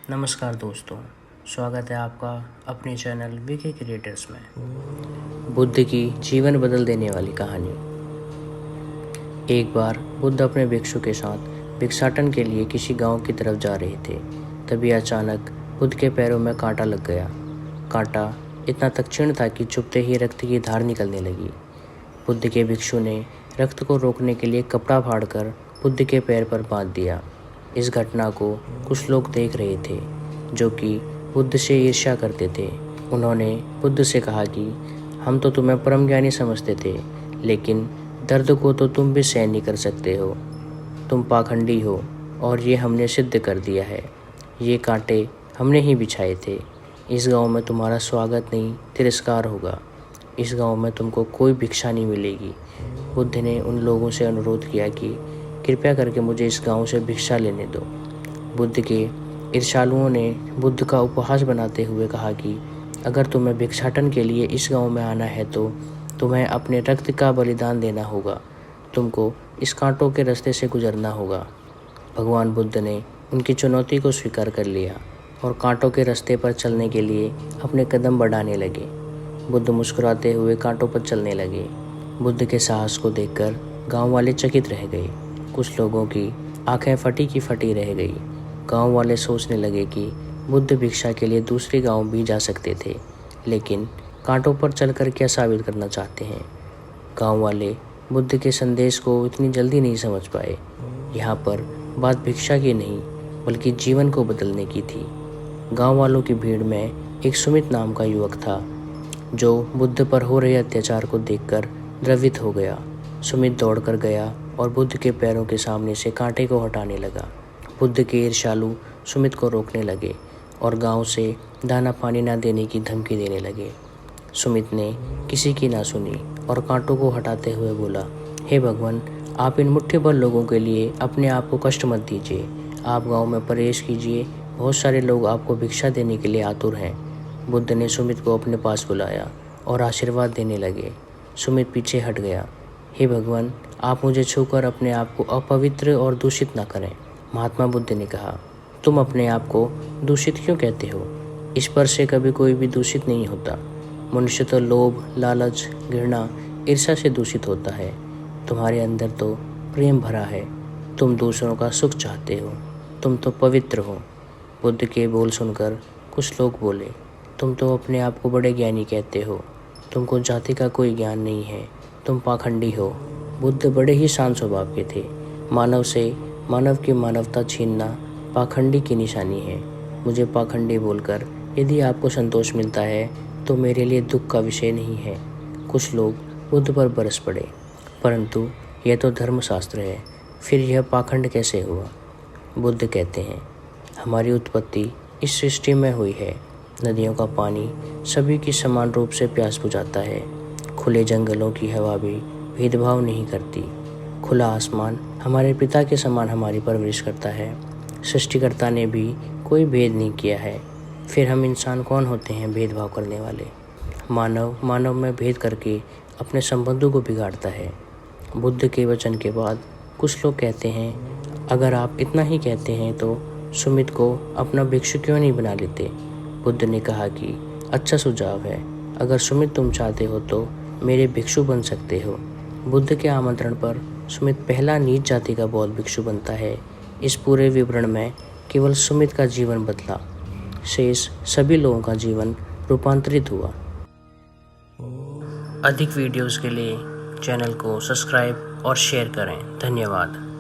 नमस्कार दोस्तों, स्वागत है आपका अपने चैनल वीके क्रिएटर्स में। बुद्ध की जीवन बदल देने वाली कहानी। एक बार बुद्ध अपने भिक्षु के साथ भिक्षाटन के लिए किसी गांव की तरफ जा रहे थे। तभी अचानक बुद्ध के पैरों में कांटा लग गया। कांटा इतना तक क्षीण था कि चुभते ही रक्त की धार निकलने लगी। बुद्ध के भिक्षु ने रक्त को रोकने के लिए कपड़ा फाड़कर बुद्ध के पैर पर बांध दिया। इस घटना को कुछ लोग देख रहे थे जो कि बुद्ध से ईर्ष्या करते थे। उन्होंने बुद्ध से कहा कि हम तो तुम्हें परम ज्ञानी समझते थे, लेकिन दर्द को तो तुम भी सहन नहीं कर सकते हो। तुम पाखंडी हो और ये हमने सिद्ध कर दिया है। ये कांटे हमने ही बिछाए थे। इस गांव में तुम्हारा स्वागत नहीं, तिरस्कार होगा। इस गांव में तुमको कोई भिक्षा नहीं मिलेगी। बुद्ध ने उन लोगों से अनुरोध किया कि कृपया करके मुझे इस गांव से भिक्षा लेने दो। बुद्ध के ईर्ष्यालुओं ने बुद्ध का उपहास बनाते हुए कहा कि अगर तुम्हें भिक्षाटन के लिए इस गांव में आना है तो तुम्हें अपने रक्त का बलिदान देना होगा। तुमको इस कांटों के रास्ते से गुजरना होगा। भगवान बुद्ध ने उनकी चुनौती को स्वीकार कर लिया और कांटों के रास्ते पर चलने के लिए अपने कदम बढ़ाने लगे। बुद्ध मुस्कुराते हुए कांटों पर चलने लगे। बुद्ध के साहस को देखकर गांव वाले चकित रह गए। कुछ लोगों की आंखें फटी की फटी रह गई। गांव वाले सोचने लगे कि बुद्ध भिक्षा के लिए दूसरे गांव भी जा सकते थे, लेकिन कांटों पर चलकर क्या साबित करना चाहते हैं। गांव वाले बुद्ध के संदेश को इतनी जल्दी नहीं समझ पाए। यहाँ पर बात भिक्षा की नहीं बल्कि जीवन को बदलने की थी। गांव वालों की भीड़ में एक सुमित नाम का युवक था जो बुद्ध पर हो रहे अत्याचार को देखकर द्रवित हो गया। सुमित दौड़कर गया और बुद्ध के पैरों के सामने से कांटे को हटाने लगा। बुद्ध के ईर्ष्यालु सुमित को रोकने लगे और गांव से दाना पानी न देने की धमकी देने लगे। सुमित ने किसी की ना सुनी और कांटों को हटाते हुए बोला, हे भगवान, आप इन मुट्ठी भर लोगों के लिए अपने आप को कष्ट मत दीजिए। आप गांव में प्रवेश कीजिए। बहुत सारे लोग आपको भिक्षा देने के लिए आतुर हैं। बुद्ध ने सुमित को अपने पास बुलाया और आशीर्वाद देने लगे। सुमित पीछे हट गया। हे भगवान, आप मुझे छूकर अपने आप को अपवित्र और दूषित न करें। महात्मा बुद्ध ने कहा, तुम अपने आप को दूषित क्यों कहते हो? इस पर से कभी कोई भी दूषित नहीं होता। मनुष्य तो लोभ, लालच, घृणा, ईर्ष्या से दूषित होता है। तुम्हारे अंदर तो प्रेम भरा है। तुम दूसरों का सुख चाहते हो। तुम तो पवित्र हो। बुद्ध के बोल सुनकर कुछ लोग बोले, तुम तो अपने आप को बड़े ज्ञानी कहते हो। तुमको जाति का कोई ज्ञान नहीं है। तुम पाखंडी हो। बुद्ध बड़े ही शांत स्वभाव के थे। मानव से मानव की मानवता छीनना पाखंडी की निशानी है। मुझे पाखंडी बोलकर यदि आपको संतोष मिलता है तो मेरे लिए दुख का विषय नहीं है। कुछ लोग बुद्ध पर बरस पड़े, परंतु यह तो धर्मशास्त्र है, फिर यह पाखंड कैसे हुआ? बुद्ध कहते हैं, हमारी उत्पत्ति इस सृष्टि में हुई है। नदियों का पानी सभी की समान रूप से प्यास बुझाता है। खुले जंगलों की हवा भी भेदभाव नहीं करती। खुला आसमान हमारे पिता के समान हमारी परवरिश करता है। सृष्टिकर्ता ने भी कोई भेद नहीं किया है। फिर हम इंसान कौन होते हैं भेदभाव करने वाले? मानव में भेद करके अपने संबंधों को बिगाड़ता है। बुद्ध के वचन के बाद कुछ लोग कहते हैं, अगर आप इतना ही कहते हैं तो सुमित को अपना भिक्षु क्यों नहीं बना लेते? बुद्ध ने कहा कि अच्छा सुझाव है। अगर सुमित तुम चाहते हो तो मेरे भिक्षु बन सकते हो। बुद्ध के आमंत्रण पर सुमित पहला नीच जाति का बौद्ध भिक्षु बनता है। इस पूरे विवरण में केवल सुमित का जीवन बदला, शेष सभी लोगों का जीवन रूपांतरित हुआ। अधिक वीडियोस के लिए चैनल को सब्सक्राइब और शेयर करें। धन्यवाद।